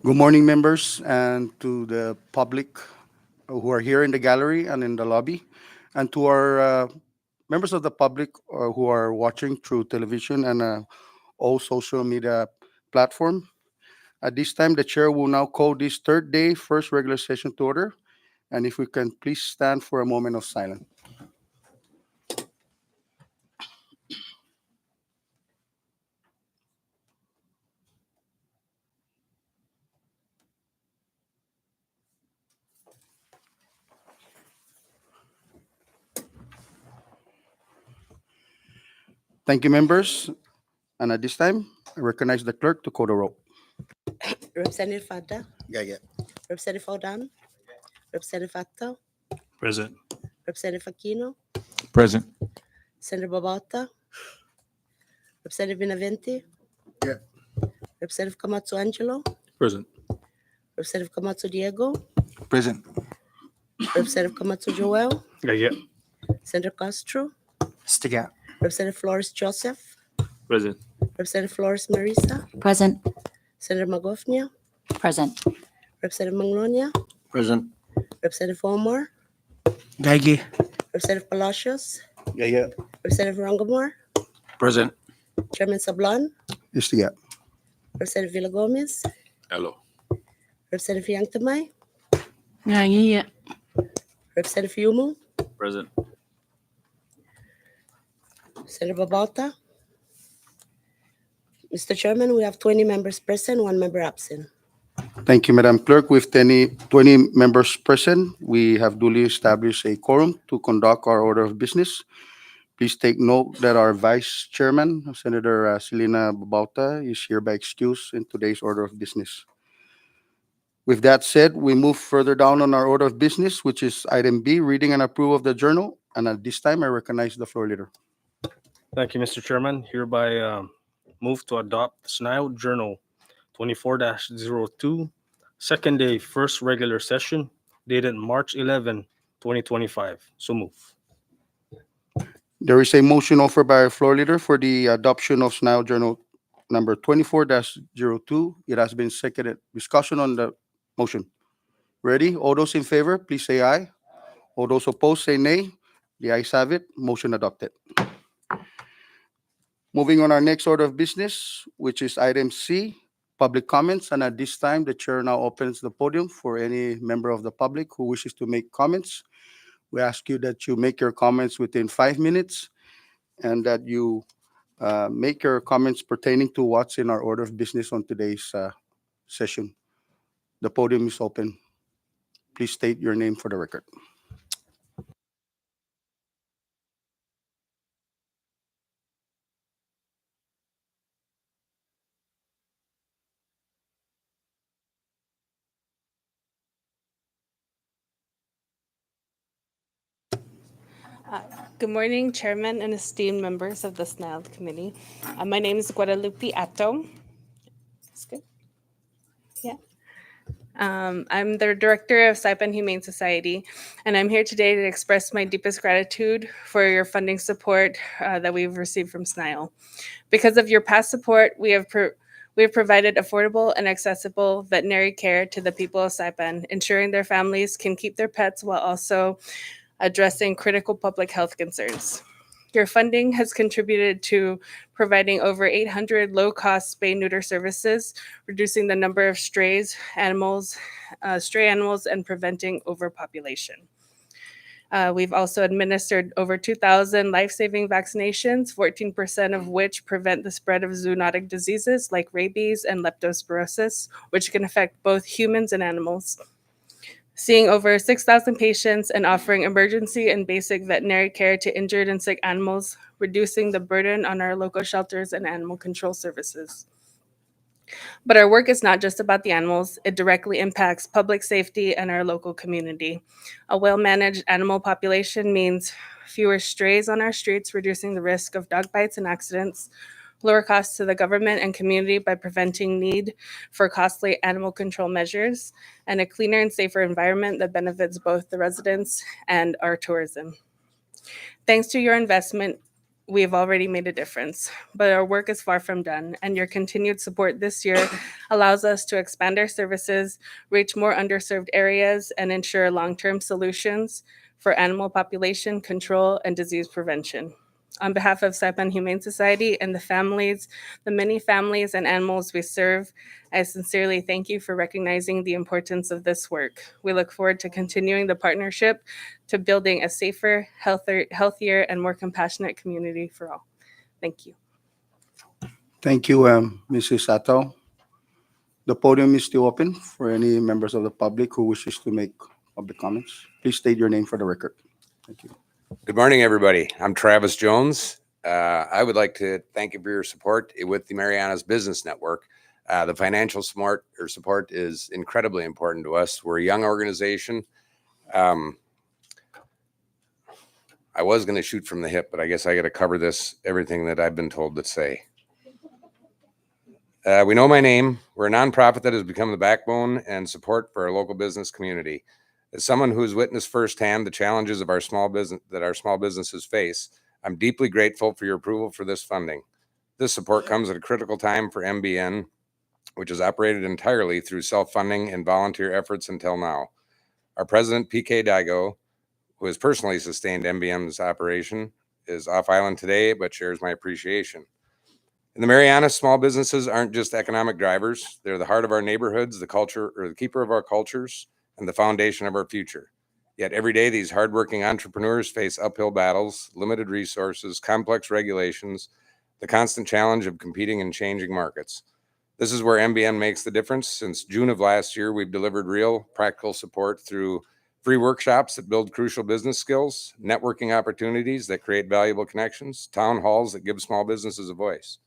Good morning, members, and to the public who are here in the gallery and in the lobby, and to our members of the public who are watching through television and all social media platform. At this time, the chair will now call this third day first regular session to order. And if we can please stand for a moment of silence. Thank you, members. And at this time, I recognize the clerk to call the roll. Representative Fada, Yeah, yeah. Representative Aldan, Representative Facto, Present. Representative Aquino, Present. Senator Babauta, Representative Benavente, Yeah. Representative Camacho Angelo, Present. Representative Camacho Diego, Present. Representative Camacho Joel, Yeah. Senator Castro, Stick out. Representative Flores Joseph, Present. Representative Flores Marisa, Present. Senator Magofnia, Present. Representative Manglonia, Present. Representative Omar, Gaggy. Representative Palacios, Yeah, yeah. Representative Rangamore, Present. Chairman Sablan, Yes, yeah. Representative Villa Gomez, Hello. Representative Yangtamay, Yeah. Representative Yumu, Present. Senator Babauta. Mr. Chairman, we have 20 members present, 1 member absent. Thank you, Madam Clerk. With 20 members present, we have duly established a quorum to conduct our order of business. Please take note that our Vice Chairman, Senator Selena Babauta, is hereby excused in today's order of business. With that said, we move further down on our order of business, which is item B, reading and approval of the journal. And at this time, I recognize the floor leader. Thank you, Mr. Chairman. Hereby move to adopt the SNILD Journal 24-02, second day, first regular session, dated March 11, 2025. So move. There is a motion offered by our floor leader for the adoption of SNIL Journal number 24-02. It has been seconded. Discussion on the motion. Ready? All those in favor, please say aye. All those opposed, say nay. The ayes have it. Motion adopted. Moving on our next order of business, which is item C, public comments. And at this time, the chair now opens the podium for any member of the public who wishes to make comments. We ask you that you make your comments within 5 minutes and that you make your comments pertaining to what's in our order of business on today's session. The podium is open. Please state your name for the record. Good morning, Chairman and esteemed members of the SNILD Committee. My name is Guadalupe Atto. That's good. Yeah. I'm the Director of Saipan Humane Society, and I'm here today to express my deepest gratitude for your funding support that we've received from SNIL. Because of your past support, we have provided affordable and accessible veterinary care to the people of Saipan, ensuring their families can keep their pets while also addressing critical public health concerns. Your funding has contributed to providing over 800 low-cost spay-neuter services, reducing the number of stray animals, and preventing overpopulation. We've also administered over 2,000 life-saving vaccinations, 14% of which prevent the spread of zoonotic diseases like rabies and leptospirosis, which can affect both humans and animals. Seeing over 6,000 patients and offering emergency and basic veterinary care to injured and sick animals, reducing the burden on our local shelters and animal control services. But our work is not just about the animals. It directly impacts public safety and our local community. A well-managed animal population means fewer strays on our streets, reducing the risk of dog bites and accidents, lower costs to the government and community by preventing need for costly animal control measures, and a cleaner and safer environment that benefits both the residents and our tourism. Thanks to your investment we've already made a difference, but our work is far from done, and your continued support this year allows us to expand our services, reach more underserved areas, and ensure long-term solutions for animal population control and disease prevention. On behalf of Saipan Humane Society and the many families and animals we serve, I sincerely thank you for recognizing the importance of this work. We look forward to continuing the partnership to building a safer, healthier, and more compassionate community for all. Thank you. Thank you, Mrs. Sato. The podium is still open for any members of the public who wishes to make public comments. Please state your name for the record. Thank you. Good morning, everybody. I'm Travis Jones. I would like to thank you for your support with the Marianas Business Network. The financial support is incredibly important to us. We're a young organization. I was going to shoot from the hip, but I guess I got to cover everything that I've been told to say. We know my name. We're a nonprofit that has become the backbone and support for our local business community. As someone who has witnessed firsthand the challenges of our small businesses face, I'm deeply grateful for your approval for this funding. This support comes at a critical time for MBN, which has operated entirely through self-funding and volunteer efforts until now. Our president, PK Daigo, who has personally sustained MBN's operation, is off island today, but shares my appreciation. In the Marianas, small businesses aren't just economic drivers. They're the heart of our neighborhoods, the culture, or the keeper of our cultures, and the foundation of our future. Yet every day, these hardworking entrepreneurs face uphill battles, limited resources, complex regulations, the constant challenge of competing in changing markets. This is where MBN makes the difference. Since June of last year, we've delivered real, practical support through free workshops that build crucial business skills, networking opportunities that create valuable connections, town halls that give small businesses a voice.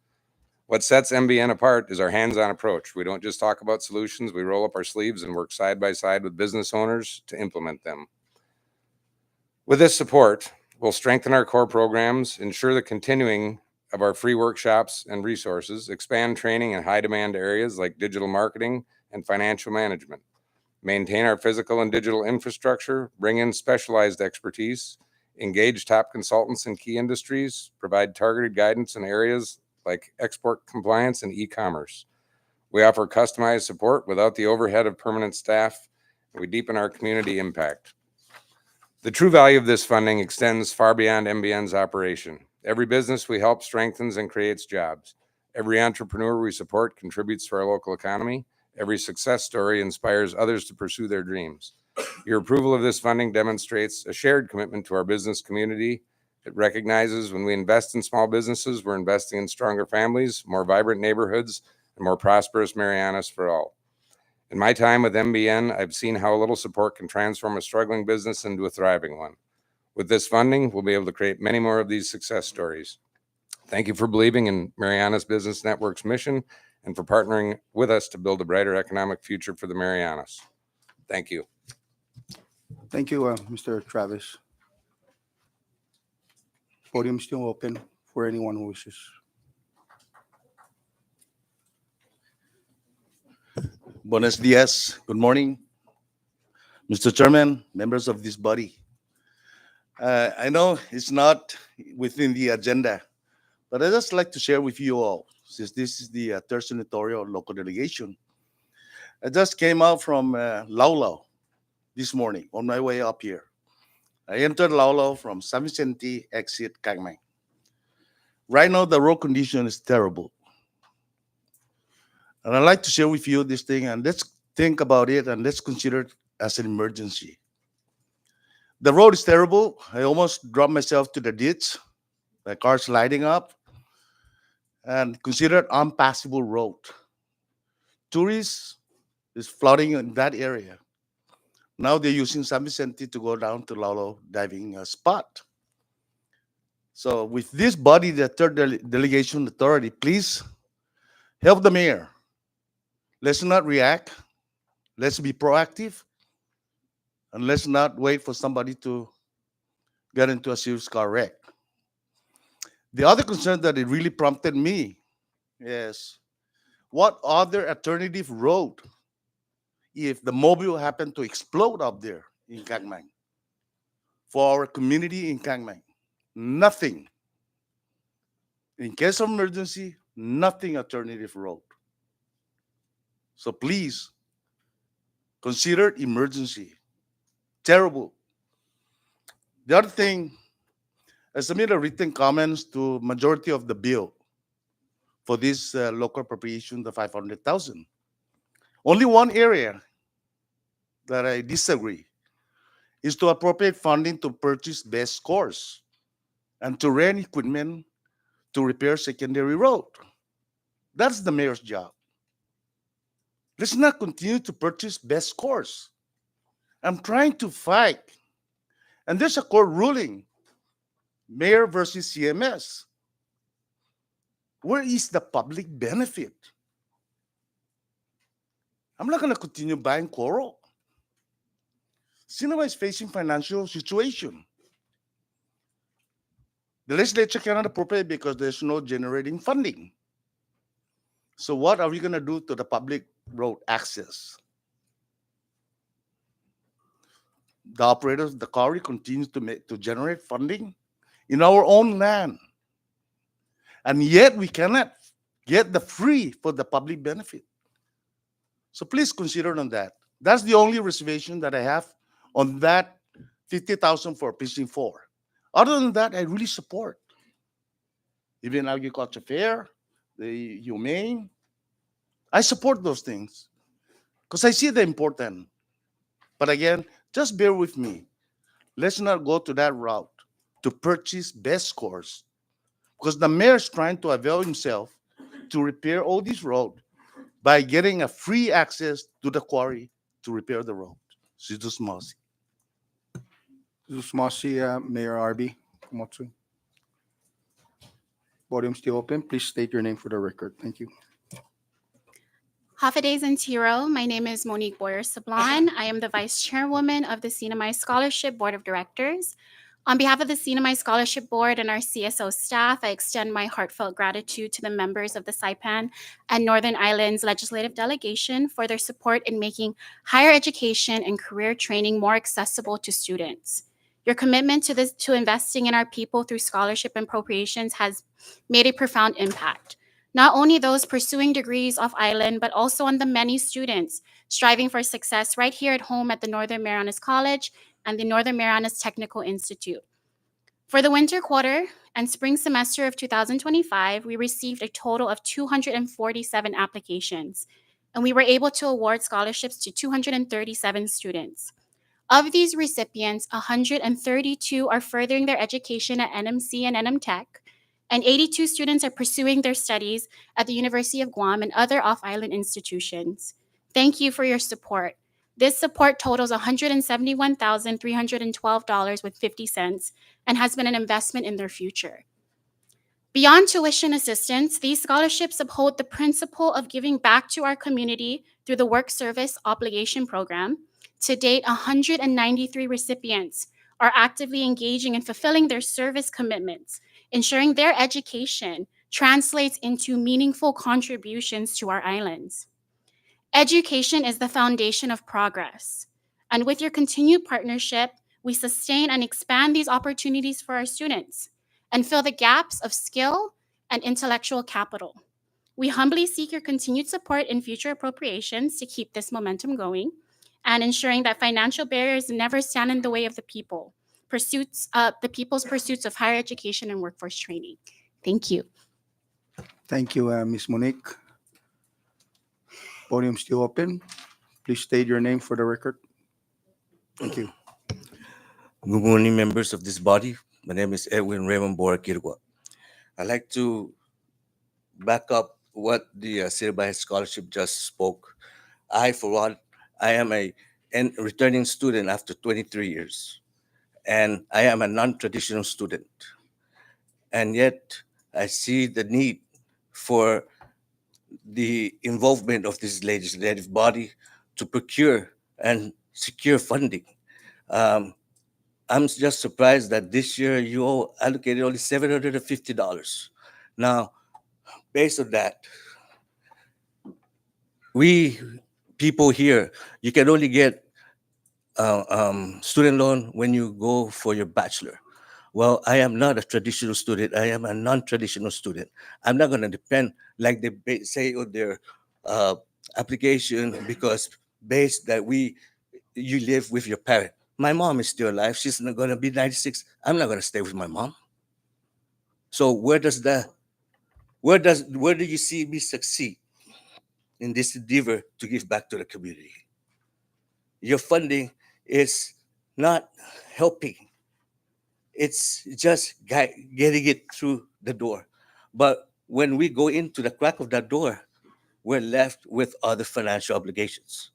What sets MBN apart is our hands-on approach. We don't just talk about solutions, we roll up our sleeves and work side by side with business owners to implement them. With this support, we'll strengthen our core programs, ensure the continuing of our free workshops and resources, expand training in high-demand areas like digital marketing and financial management, maintain our physical and digital infrastructure, bring in specialized expertise, engage top consultants in key industries, provide targeted guidance in areas like export compliance and e-commerce. We offer customized support without the overhead of permanent staff, and we deepen our community impact. The true value of this funding extends far beyond MBN's operation. Every business we help strengthens and creates jobs. Every entrepreneur we support contributes to our local economy. Every success story inspires others to pursue their dreams. Your approval of this funding demonstrates a shared commitment to our business community. It recognizes when we invest in small businesses, we're investing in stronger families, more vibrant neighborhoods, and more prosperous Marianas for all. In my time with MBN, I've seen how a little support can transform a struggling business into a thriving one. With this funding, we'll be able to create many more of these success stories. Thank you for believing in Marianas Business Network's mission and for partnering with us to build a brighter economic future for the Marianas. Thank you. Thank you, Mr. Travis. Podium still open for anyone who wishes. Buenos dias. Good morning. Mr. Chairman, members of this body. I know it's not within the agenda, but I'd just like to share with you all, since this is the third senatorial local delegation. I just came out from Laulau this morning on my way up here. I entered Laulau from San Vicente exit Cagmay. Right now, the road condition is terrible. And I'd like to share with you this thing, and let's think about it and let's consider it as an emergency. The road is terrible. I almost dropped myself to the ditch. My car's sliding up. And considered unpassable road. Tourists is flooding in that area. Now they're using San Vicente to go down to Laulau diving spot. So with this body, the third delegation authority, please help the mayor. Let's not react. Let's be proactive. And let's not wait for somebody to get into a serious car wreck. The other concern that it really prompted me is what other alternative road if the mobile happened to explode up there in Cagmay for our community in Cagmay? Nothing. In case of emergency, nothing alternative road. So please consider emergency. Terrible. The other thing, I submitted written comments to majority of the bill for this local appropriation, the 500,000. Only one area that I disagree is to appropriate funding to purchase best scores and to rent equipment to repair secondary road. That's the mayor's job. Let's not continue to purchase best scores. I'm trying to fight. And there's a court ruling, mayor versus CMS. Where is the public benefit? I'm not going to continue buying Quorum. Cinema is facing financial situation. The legislature cannot appropriate because there's no generating funding. So what are we going to do to the public road access? The operators of the quarry continue to generate funding in our own land. And yet we cannot get the free for the public benefit. So please consider on that. That's the only reservation that I have on that 50,000 for precinct 4. Other than that, I really support. Even agriculture fair, the humane. I support those things because I see the important. But again, just bear with me. Let's not go to that route to purchase best scores because the mayor is trying to avail himself to repair all these roads by getting a free access to the quarry to repair the road. Jesus Mosi. Zusmasi, Mayor RB Komotsu. Podium still open. Please state your name for the record. Thank you. Hafadays and Tiro, my name is Monique Boyer Sablan. I am the Vice Chairwoman of the CNMI Scholarship Board of Directors. On behalf of the CNMI Scholarship Board and our CSO staff, I extend my heartfelt gratitude to the members of the Saipan and Northern Islands Legislative Delegation for their support in making higher education and career training more accessible to students. Your commitment to investing in our people through scholarship and appropriations has made a profound impact. Not only those pursuing degrees off island, but also on the many students striving for success right here at home at the Northern Marianas College and the Northern Marianas Technical Institute. For the winter quarter and spring semester of 2025, we received a total of 247 applications, and we were able to award scholarships to 237 students. Of these recipients, 132 are furthering their education at NMC and NMTech, and 82 students are pursuing their studies at the University of Guam and other off-island institutions. Thank you for your support. This support totals $171,312.50 and has been an investment in their future. Beyond tuition assistance, these scholarships uphold the principle of giving back to our community through the Work Service Obligation Program. To date, 193 recipients are actively engaging and fulfilling their service commitments, ensuring their education translates into meaningful contributions to our islands. Education is the foundation of progress, and with your continued partnership, we sustain and expand these opportunities for our students and fill the gaps of skill and intellectual capital. We humbly seek your continued support in future appropriations to keep this momentum going and ensuring that financial barriers never stand in the way of the people's pursuits of higher education and workforce training. Thank you. Thank you, Ms. Monique. Podium still open. Please state your name for the record. Thank you. Good morning, members of this body. My name is Edwin Raymond Borakirwa. I'd like to back up what the Sirbai Scholarship just spoke. I, for one, I am a returning student after 23 years, and I am a non-traditional student. And yet, I see the need for the involvement of this legislative body to procure and secure funding. I'm just surprised that this year you all allocated only $750. Now, based on that, we people here, you can only get student loan when you go for your bachelor. Well, I am not a traditional student. I am a non-traditional student. I'm not going to depend like they say on their uh, application because based that you live with your parent. My mom is still alive. She's not going to be 96. I'm not going to stay with my mom. So where do you see me succeed in this endeavor to give back to the community? Your funding is not helping. It's just getting it through the door. But when we go into the crack of that door, we're left with other financial obligations.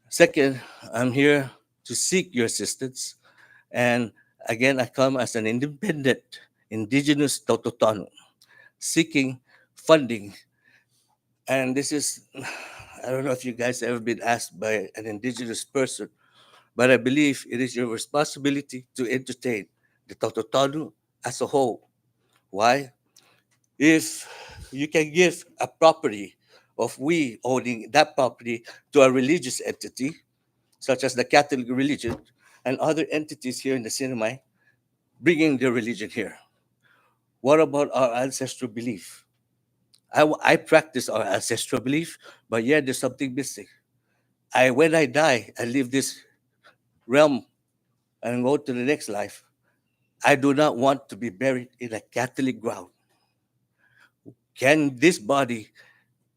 Second, I'm here to seek your assistance. And again, I come as an independent indigenous Tautotano seeking funding. And this is, I don't know if you guys ever been asked by an indigenous person, but I believe it is your responsibility to entertain the Tautotano as a whole. Why? If you can give a property of we owning that property to a religious entity, such as the Catholic religion and other entities here in the Sinamay, bringing their religion here. What about our ancestral belief? I practice our ancestral belief, but yet there's something missing. When I die, I leave this realm and go to the next life. I do not want to be buried in a Catholic ground. Can this body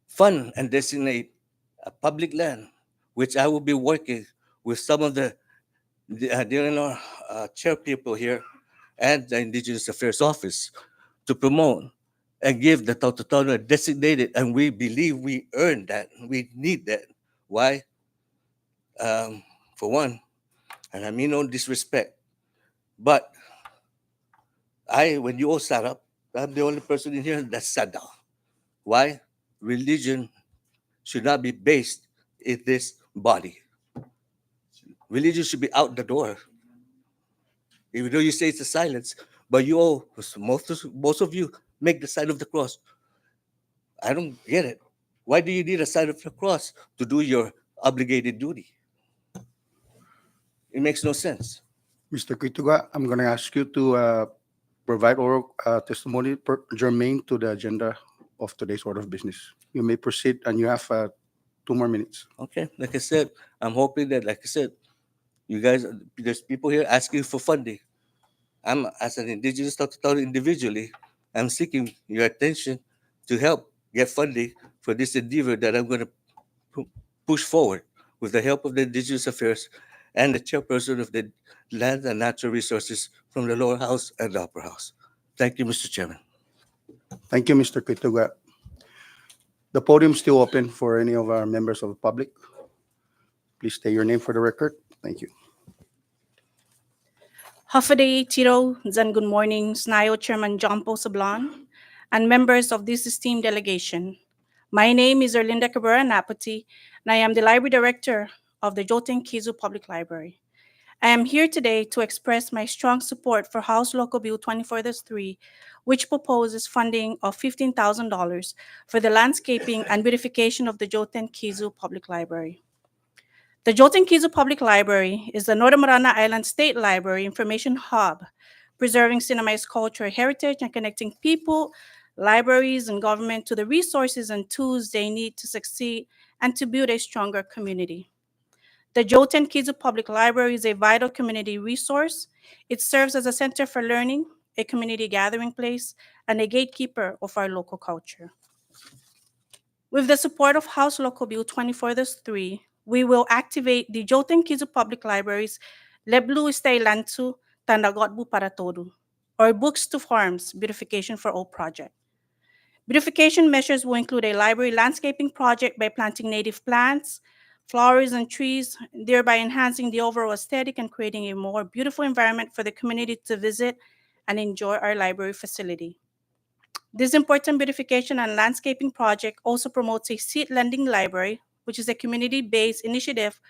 fund and designate a public land, which I will be working with some of the chair people here and the Indigenous Affairs Office to promote and give the Tautotano a designated, and we believe we earned that. We need that. Why? For one, and I mean no disrespect, but when you all sat up, I'm the only person in here that sat down. Why? Religion should not be based in this body. Religion should be out the door. Even though you say it's a silence, but you all, most of you, make the sign of the cross. I don't get it. Why do you need a sign of the cross to do your obligated duty? It makes no sense. Mr. Quituga, I'm going to ask you to provide oral testimony germane to the agenda of today's order of business. You may proceed, and you have 2 more minutes. Okay, like I said, I'm hoping that, like I said, you guys, there's people here asking for funding. I'm, as an indigenous Tautotano individually, I'm seeking your attention to help get funding for this endeavor that I'm going to push forward with the help of the Indigenous Affairs and the chairperson of the Land and Natural Resources from the lower house and the upper house. Thank you, Mr. Chairman. Thank you, Mr. Quituga. The podium is still open for any of our members of the public. Please state your name for the record. Thank you. Hafaday Tiro, Zan good morning, SNIO Chairman John Paul Sablan, and members of this esteemed delegation. My name is Erlinda Cabrera Napati, and I am the Library Director of the Joteng Kizu Public Library. I am here today to express my strong support for House Local Bill 24-3, which proposes funding of $15,000 for the landscaping and beautification of the Joteng Kizu Public Library. The Joteng Kizu Public Library is the Northern Marana Island State Library information hub, preserving Sinamai's culture, heritage, and connecting people, libraries, and government to the resources and tools they need to succeed and to build a stronger community. The Joteng Kizu Public Library is a vital community resource. It serves as a center for learning, a community gathering place, and a gatekeeper of our local culture. With the support of House Local Bill 24-3, we will activate the Joteng Kizu Public Library's Leblu Stay Lantu Tandagotbu Para Todo, or Books to Farms Beautification for All project. Beautification measures will include a library landscaping project by planting native plants, flowers, and trees, thereby enhancing the overall aesthetic and creating a more beautiful environment for the community to visit and enjoy our library facility. This important beautification and landscaping project also promotes a seed lending library, which is a community-based initiative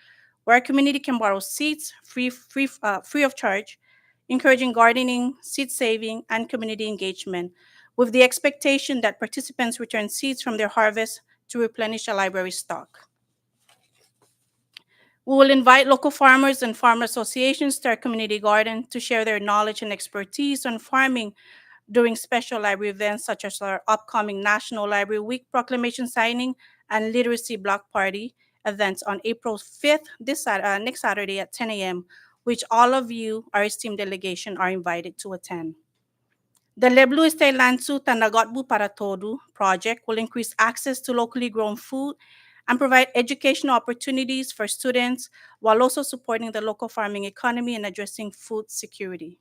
where our community can borrow seeds free of charge, encouraging gardening, seed saving, and community engagement, with the expectation that participants return seeds from their harvest to replenish a library stock. We will invite local farmers and farmer associations to our community garden to share their knowledge and expertise on farming during special library events such as our upcoming National Library Week proclamation signing and literacy block party events on April 5th, next Saturday at 10 a.m., which all of you, our esteemed delegation, are invited to attend. The Leblu Lansu Tanagatbu para Todo project will increase access to locally grown food and provide educational opportunities for students while also supporting the local farming economy and addressing food security.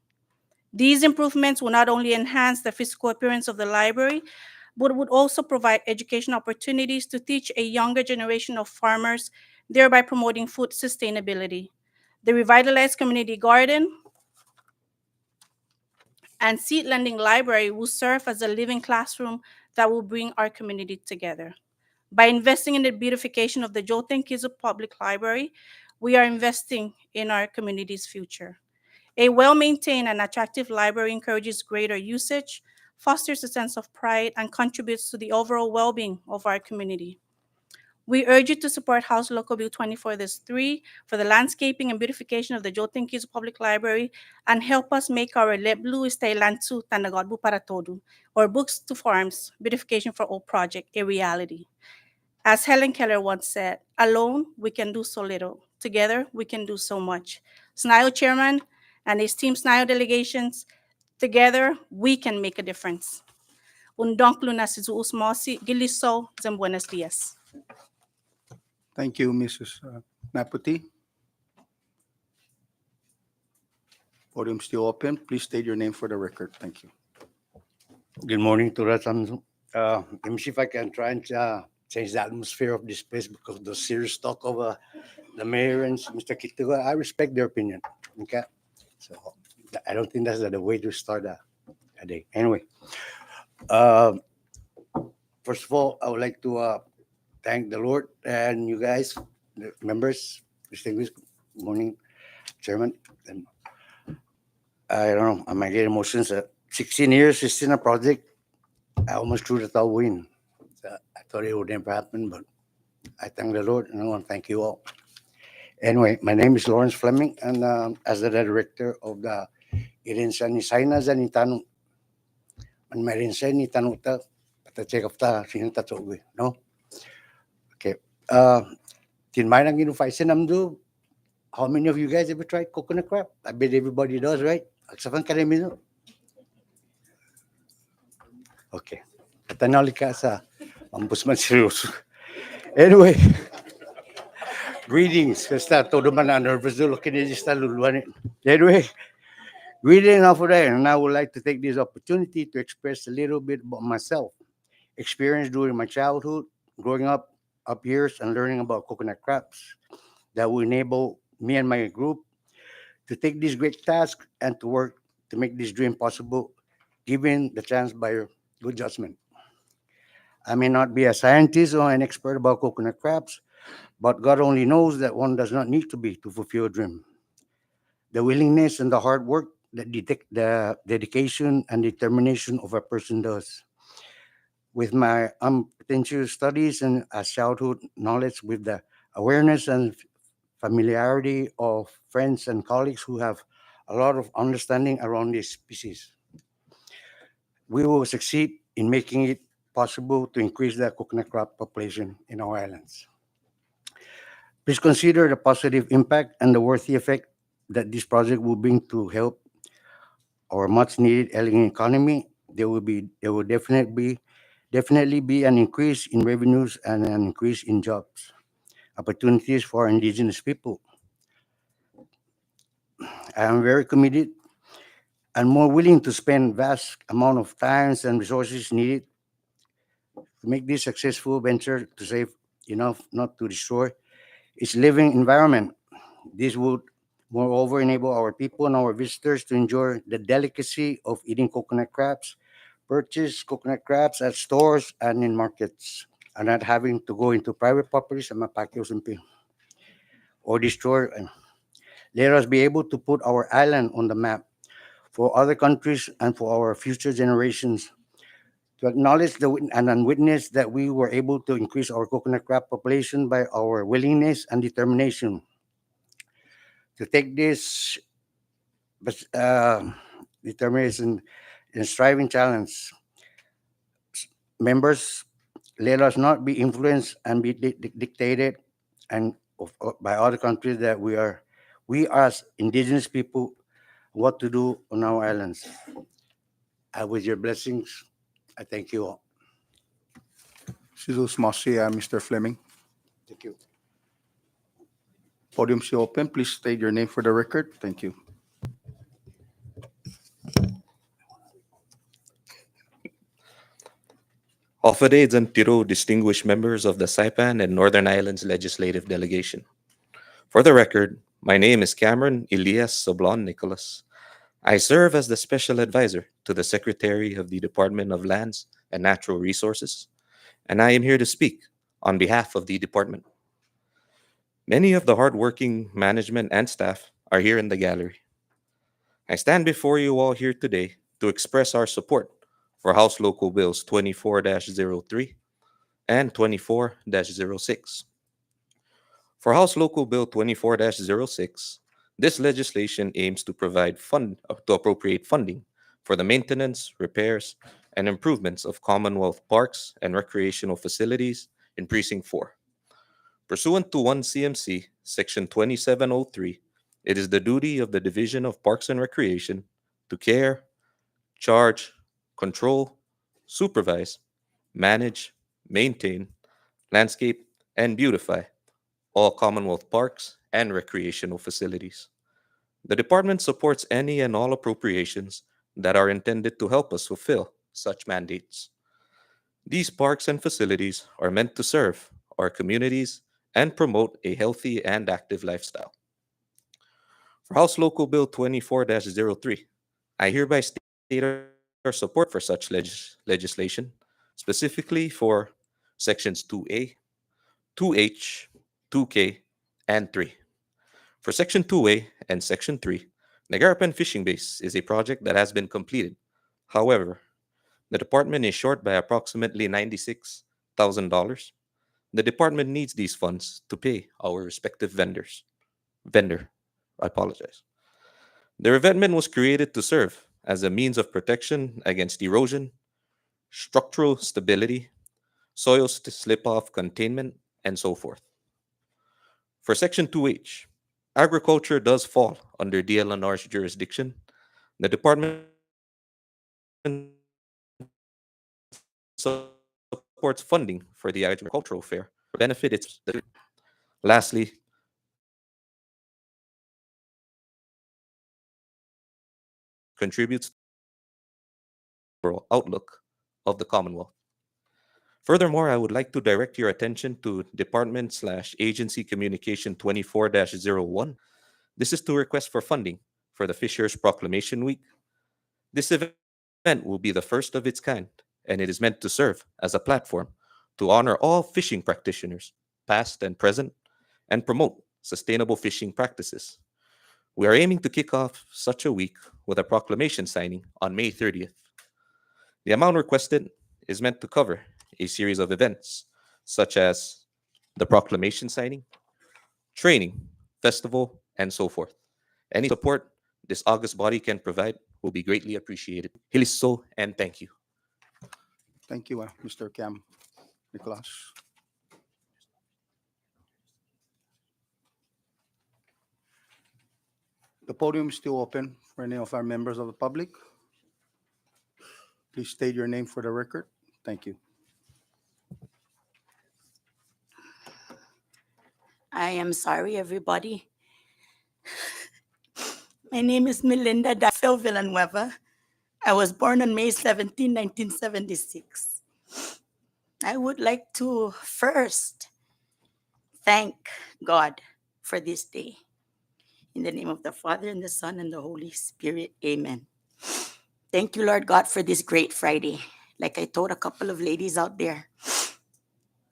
These improvements will not only enhance the physical appearance of the library, but would also provide education opportunities to teach a younger generation of farmers, thereby promoting food sustainability. The revitalized community garden and seed lending library will serve as a living classroom that will bring our community together. By investing in the beautification of the Joteng Kizu Public Library, we are investing in our community's future. A well-maintained and attractive library encourages greater usage, fosters a sense of pride, and contributes to the overall well-being of our community. We urge you to support House Local Bill 24-3 for the landscaping and beautification of the Joteng Kizu Public Library and help us make our Leblu Lansu Tanagodbu para Todo, or Books to Farms, Beautification for All project a reality. As Helen Keller once said, alone we can do so little. Together we can do so much. SNILD Chairman and esteemed SNILD delegations, together we can make a difference. Undonklu na sizu usmosi giliso zem buenos dias. Thank you, Mrs. Naputi. Podium still open. Please state your name for the record. Thank you. Good morning to Ratanzo. Let me see if I can try and change the atmosphere of this place because the serious talk of the mayor and Mr. Kituga, I respect their opinion. Okay, so I don't think that's the way to start a day. Anyway, first of all, I would like to thank the Lord and you guys, the members, distinguished morning, Chairman. And I don't know, I might get emotions. 16 years, 16 a project. I almost threw the towel in. So I thought it would never happen, but I thank the Lord and I want to thank you all. Anyway, my name is Lawrence Fleming, and as the director of the Irinsan Isaina Zanitano, and Marinsan Itanuta, Patachekafta, Sinatatogue, no? Okay. Tinmay nang inufaisin amdo. How many of you guys ever tried coconut crab? I bet everybody does, right? Aksapan karamizo. Okay. Katanali ka sa ambusman seryoso. Anyway, greetings. Basta todo man na nervous do looking at this luluan. Anyway, greetings after that, and I would like to take this opportunity to express a little bit about myself. Experience during my childhood, growing up here and learning about coconut crabs that will enable me and my group to take this great task and to work to make this dream possible, given the chance by your good judgment. I may not be a scientist or an expert about coconut crabs, but God only knows that one does not need to be to fulfill a dream. The willingness and the hard work that the dedication and determination of a person does. With my unpretentious studies and as childhood knowledge, with the awareness and familiarity of friends and colleagues who have a lot of understanding around this species, we will succeed in making it possible to increase the coconut crab population in our islands. Please consider the positive impact and the worthy effect that this project will bring to help our much needed alien economy. There will definitely be an increase in revenues and an increase in jobs, opportunities for indigenous people. I am very committed and more willing to spend vast amount of time and resources needed to make this successful venture to save enough not to destroy its living environment. This would moreover enable our people and our visitors to enjoy the delicacy of eating coconut crabs, purchase coconut crabs at stores and in markets, and not having to go into private properties and mapakios and or destroy. Let us be able to put our island on the map for other countries and for our future generations to acknowledge and witness that we were able to increase our coconut crab population by our willingness and determination. to take this determination and striving challenge. Members, let us not be influenced and be dictated and by other countries that we as indigenous people what to do on our islands. With your blessings, I thank you all. Sidus Mosi, Mr. Fleming. Thank you. Podium still open. Please state your name for the record. Thank you. Offerades and Tiro, distinguished members of the Saipan and Northern Islands Legislative Delegation. For the record, my name is Cameron Elias Soblon Nicholas. I serve as the Special Advisor to the Secretary of the Department of Lands and Natural Resources, and I am here to speak on behalf of the department. Many of the hardworking management and staff are here in the gallery. I stand before you all here today to express our support for House Local Bills 24-03 and 24-06. For House Local Bill 24-06, this legislation aims to appropriate funding for the maintenance, repairs, and improvements of Commonwealth parks and recreational facilities in Precinct 4. Pursuant to 1 CMC, Section 2703, it is the duty of the Division of Parks and Recreation to care, charge, control, supervise, manage, maintain, landscape, and beautify all Commonwealth parks and recreational facilities. The department supports any and all appropriations that are intended to help us fulfill such mandates. These parks and facilities are meant to serve our communities and promote a healthy and active lifestyle. For House Local Bill 24-03, I hereby state our support for such legislation, specifically for Sections 2A, 2H, 2K, and 3. For Section 2A and Section 3, the Garapan Fishing Base is a project that has been completed. However, the department is short by approximately $96,000. The department needs these funds to pay our respective vendor. I apologize. The revetment was created to serve as a means of protection against erosion, structural stability, soil slip-off containment, and so forth. For Section 2H, agriculture does fall under DLNR's jurisdiction. The department supports funding for the agricultural fair to benefit its. Lastly, contributes to the overall outlook of the Commonwealth. Furthermore, I would like to direct your attention to Department/Agency Communication 24-01. This is to request for funding for the Fishers Proclamation Week. This event will be the first of its kind, and it is meant to serve as a platform to honor all fishing practitioners, past and present, and promote sustainable fishing practices. We are aiming to kick off such a week with a proclamation signing on May 30th. The amount requested is meant to cover a series of events, such as the proclamation signing, training, festival, and so forth. Any support this August body can provide will be greatly appreciated. Hiliso, and thank you. Thank you, Mr. Cam Nicholas. The podium is still open for any of our members of the public. Please state your name for the record. Thank you. I am sorry, everybody. My name is Melinda Dafel Villanueva. I was born on May 17, 1976. I would like to first thank God for this day. In the name of the Father, and the Son, and the Holy Spirit, amen. Thank you, Lord God, for this great Friday. Like I told a couple of ladies out there,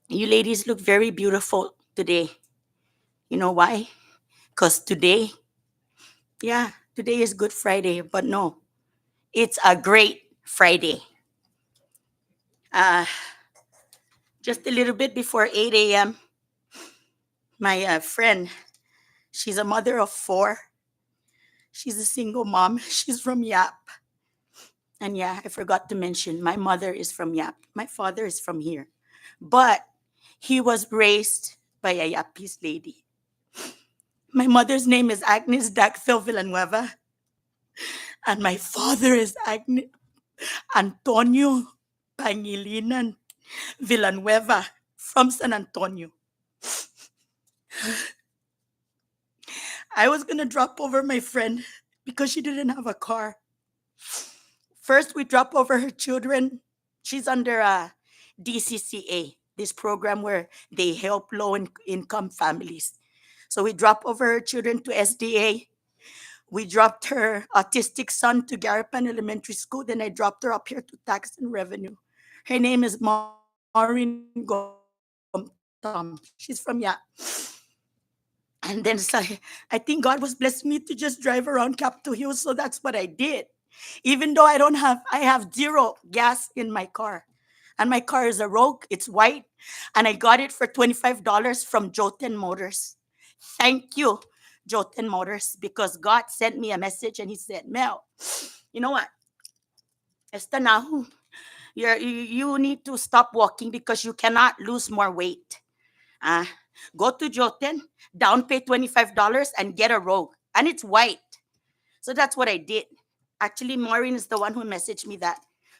you ladies look very beautiful today. You know why? Because today is Good Friday, but no, it's a great Friday. Just a little bit before 8 a.m., my friend She's a mother of 4. She's a single mom. She's from Yap. And yeah, I forgot to mention, my mother is from Yap. My father is from here. But he was raised by a Yapese lady. My mother's name is Agnes Dacthil Villanueva. And my father is Antonio Pangilinan Villanueva from San Antonio. I was going to drop over my friend because she didn't have a car. First, we drop over her children. She's under a DCCA, this program where they help low-income families. So we drop over her children to SDA. We dropped her autistic son to Garapan Elementary School. Then I dropped her up here to Tax and Revenue. Her name is Maureen Gomtom. She's from And then it's like, I think God was blessing me to just drive around Capitol Hill, so that's what I did. Even though I have 0 gas in my car. And my car is a Rogue, it's white. And I got it for $25 from Joten Motors. Thank you, Joten Motors, because God sent me a message and he said, Mel, you know what? Esta now, you need to stop walking because you cannot lose more weight. Go to Joten, down pay $25 and get a Rogue. And it's white. So that's what I did. Actually, Maureen is the one who messaged me that.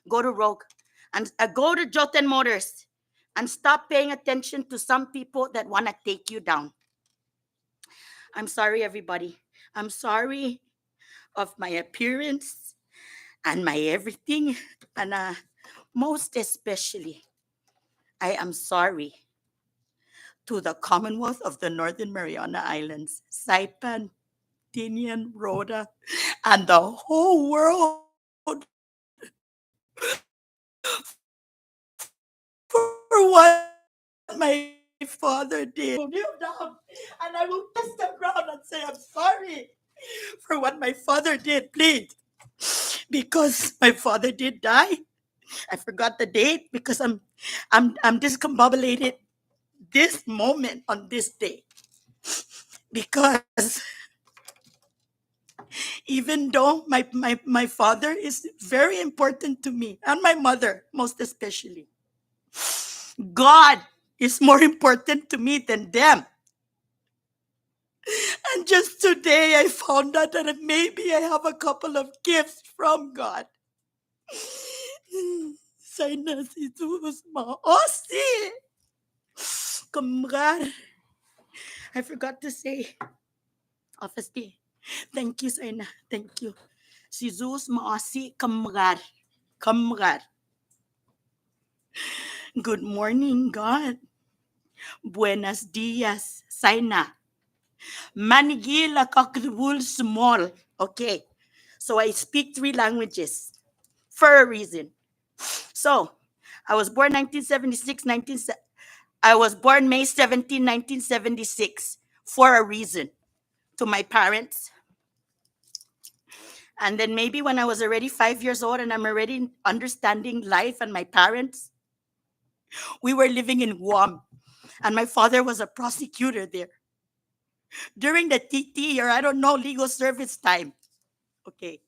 Go to Rogue and go to Joten Motors and stop paying attention to some people that want to take you down. I'm sorry, everybody. I'm sorry of my appearance and my everything. And most especially, I am sorry to the Commonwealth of the Northern Mariana Islands, Saipan, Tinian, Rhoda, and the whole world for what my father did. Kneel down and I will kiss the ground and say, I'm sorry for what my father did, please. Because my father did die. I forgot the date because I'm discombobulated this moment on this day. Because even though my father is very important to me and my mother most especially, God is more important to me than them. And just today I found out that maybe I have a couple of gifts from God. Sana si Jesus maosi. Kamrar. I forgot to say, Office D. Thank you, Sana. Thank you. Si Jesus maosi kamrar. Kamrar. Good morning, God. Buenos dias, Saina. Manigila kakdwul small. Okay. So I speak 3 languages for a reason. So I was born 1976, I was born May 17, 1976 for a reason to my parents. And then maybe when I was already 5 years old and I'm already understanding life and my parents, we were living in Guam and my father was a prosecutor there. During the TT or I don't know, legal service time. Okay.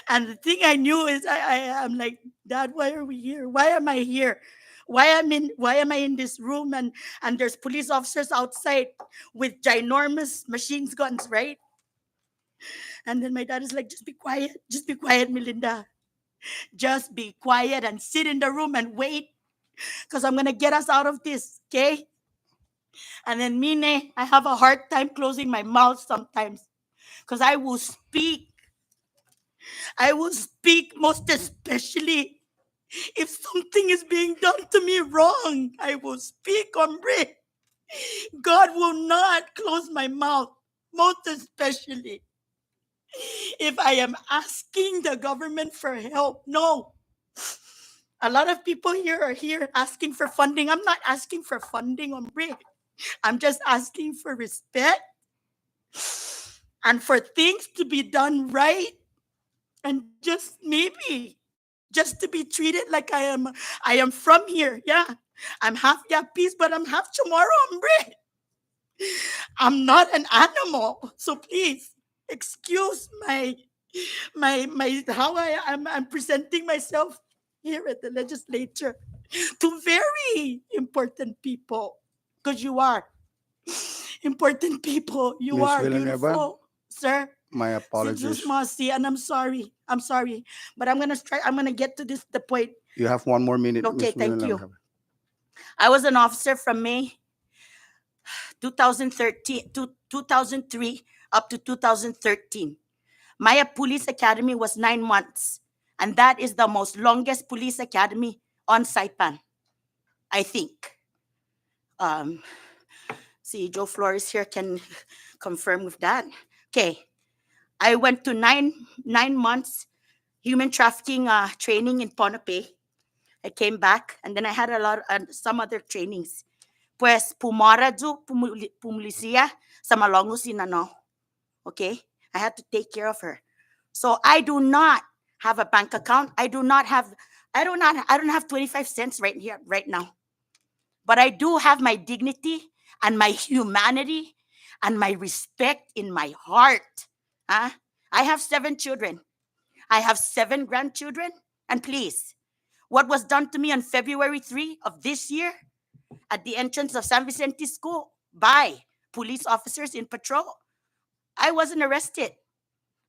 And the thing I knew is I'm like, Dad, why are we here? Why am I here? Why am I in this room and there's police officers outside with ginormous machine guns, right? And then my dad is like, just be quiet, Melinda. Just be quiet and sit in the room and wait because I'm gonna get us out of this, okay? And then Mine, I have a hard time closing my mouth sometimes because I will speak most especially if something is being done to me wrong. I will speak, hombre. God will not close my mouth, most especially if I am asking the government for help. No. A lot of people here are here asking for funding. I'm not asking for funding, hombre. I'm just asking for respect and for things to be done right and just maybe just to be treated like I am from here. Yeah. I'm half Yapese, but I'm half Chamorro, hombre. I'm not an animal. So please excuse how I'm presenting myself here at the legislature to very important people. Because you are important people. You Ms. are Villanueva, beautiful, sir. my apologies. Since Mossy, and I'm sorry. I'm sorry. But I'm gonna try. I'm gonna get to the point. You have 1 more minute, Okay, Ms. thank you. Villanueva. I was an officer from May 2013 to 2003 up to 2013. My police academy was 9 months, and that is the most longest police academy on Saipan, I think. See, Joe Flores here can confirm with that. Okay, I went to nine months human trafficking training in Ponape. I came back, and then I had some other trainings. Pues pumara ju pumulisia sa malongo sinano. Okay, I had to take care of her. So I do not have a bank account. I don't have 25 cents right here, right now. But I do have my dignity and my humanity and my respect in my heart. Huh? I have 7 children. I have 7 grandchildren. And please, what was done to me on February 3 of this year at the entrance of San Vicente School by police officers in patrol, I wasn't arrested.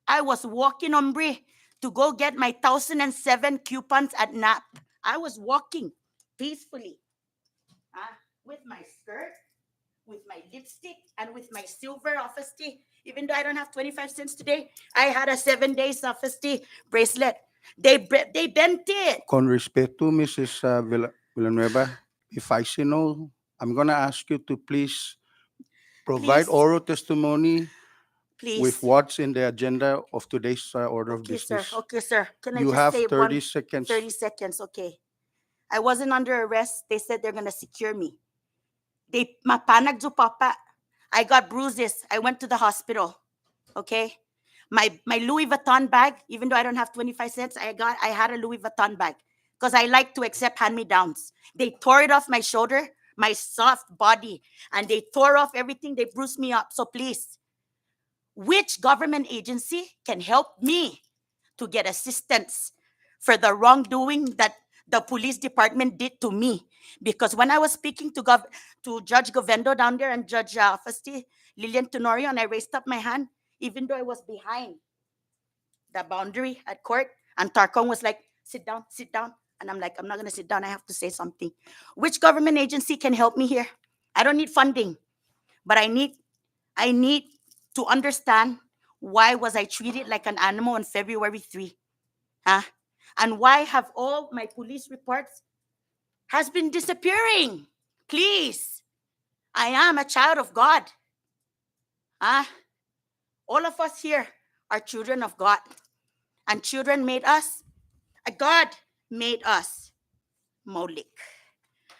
I was walking hombre to go get my 1007 coupons at NAP. I was walking peacefully with my skirt, with my lipstick, and with my silver office tea. Even though I don't have 25 cents today, I had a 7 days office tea bracelet. They bent it. Con respeto, Mrs. Villanueva, if I say no, I'm going to ask you to please provide Please. oral testimony Please. with what's in the agenda of today's order of Okay, sir. business. Okay, sir. Can I You just have say 30 seconds. 30 seconds, okay. I wasn't under arrest. They said they're going to secure me. They mapanag jo papa. I got bruises. I went to the hospital. Okay? My Louis Vuitton bag, even though I don't have 25 cents, I had a Louis Vuitton bag because I like to accept hand-me-downs. They tore it off my shoulder, my soft body, and they tore off everything. They bruised me up. So please, which government agency can help me to get assistance for the wrongdoing that the police department did to me? Because when I was speaking to Judge Govendo down there and Judge Fasti Lilian Tenorio, and I raised up my hand, even though I was behind the boundary at court, and Tarcon was like, sit down, sit down. And I'm like, I'm not going to sit down. I have to say something. Which government agency can help me here? I don't need funding, but I need to understand why was I treated like an animal on February 3? Huh? And why have all my police reports has been disappearing? Please. I am a child of God. Huh? All of us here are children of God. And children made us. God made us. Molik.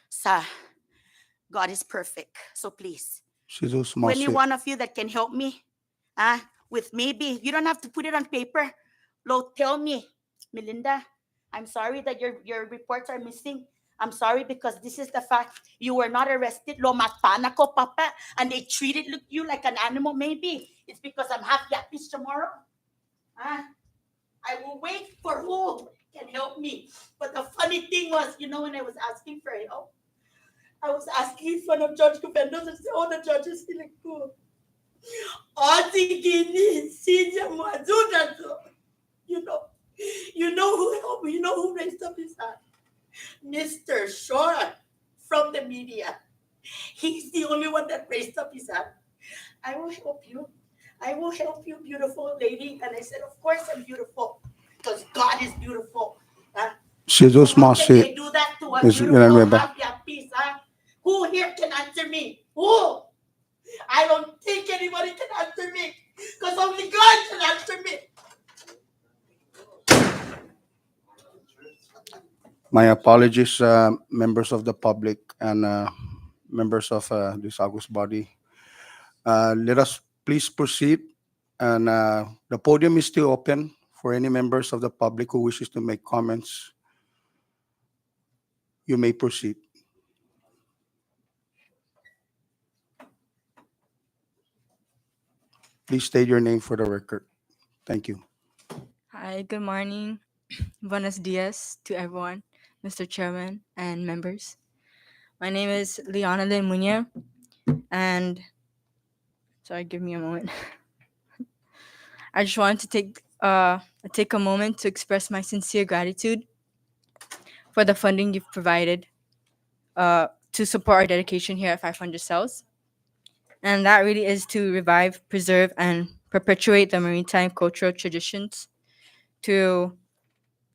Sa, God is perfect. So please, Jesus any Masi. one of you that can help me, with maybe, you don't have to put it on paper. Lord, tell me, Melinda, I'm sorry that your reports are missing. I'm sorry because this is the fact. You were not arrested. Lo matpana ko, papa, and they treated you like an animal. Maybe it's because I'm half yappies tomorrow. I will wait for who can help me. But the funny thing was, when I was asking for help, I was asking in front of Judge Govendo and said, oh, the judge is feeling cool. You know who helped me? You know who raised up his hand? Mr. Short from the media. He's the only one that raised up his hand. I will help you. I will help you, beautiful lady. And I said, of course I'm beautiful. Because God is beautiful. Jesus How can they Masi. do that to a Ms. beautiful Villanueva. half piece? Who here can answer me? Who? I don't think anybody can answer me. Because only God can answer me. My apologies, members of the public and members of this August body. Let us please proceed. And the podium is still open for any members of the public who wishes to make comments. You may proceed. Please state your name for the record. Thank you. Hi, good morning. Buenos dias to everyone, Mr. Chairman and members. My name is Liana de Muñoz, and sorry, give me a moment. I just wanted to take a moment to express my sincere gratitude for the funding you've provided to support our dedication here at 500 Cells. And that really is to revive, preserve, and perpetuate the maritime cultural traditions, to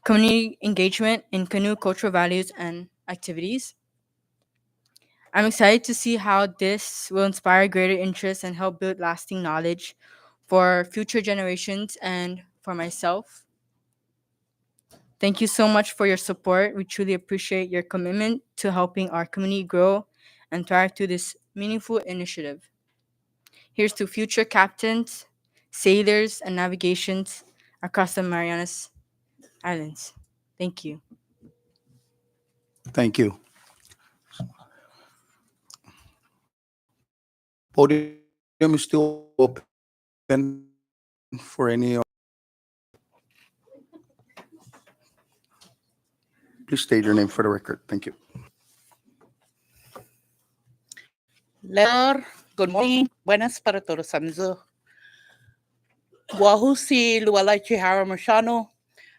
community engagement in canoe cultural values and activities. I'm excited to see how this will inspire greater interest and help build lasting knowledge for future generations and for myself. Thank you so much for your support. We truly appreciate your commitment to helping our community grow and thrive through this meaningful initiative. Here's to future captains, sailors, and navigations across the Marianas Islands. Thank you. Thank you. Podium is still open for any. Please state your name for the record. Thank you. Lor, good morning. Buenas para todos, Samzo. Wahusi Lualai Chihara Mashano.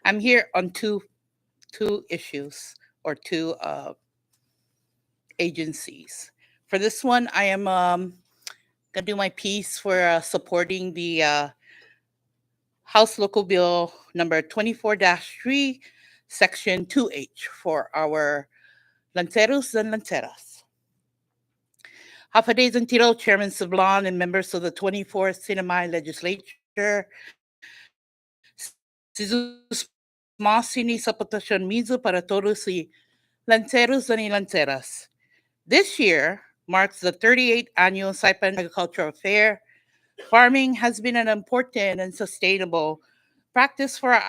I'm here on two issues or two agencies. For this one, I am gonna do my piece for supporting the House Local Bill number 24-3, Section 2H for our lanceros and lanceras. Hafades and Tiro, Chairman Sablon, and members of the 24th Sinamay Legislature. Sizus Masini sa potasyon mizo para todos si lanceros and lanceras. This year marks the 38th annual Saipan Agricultural Fair. Farming has been an important and sustainable practice for our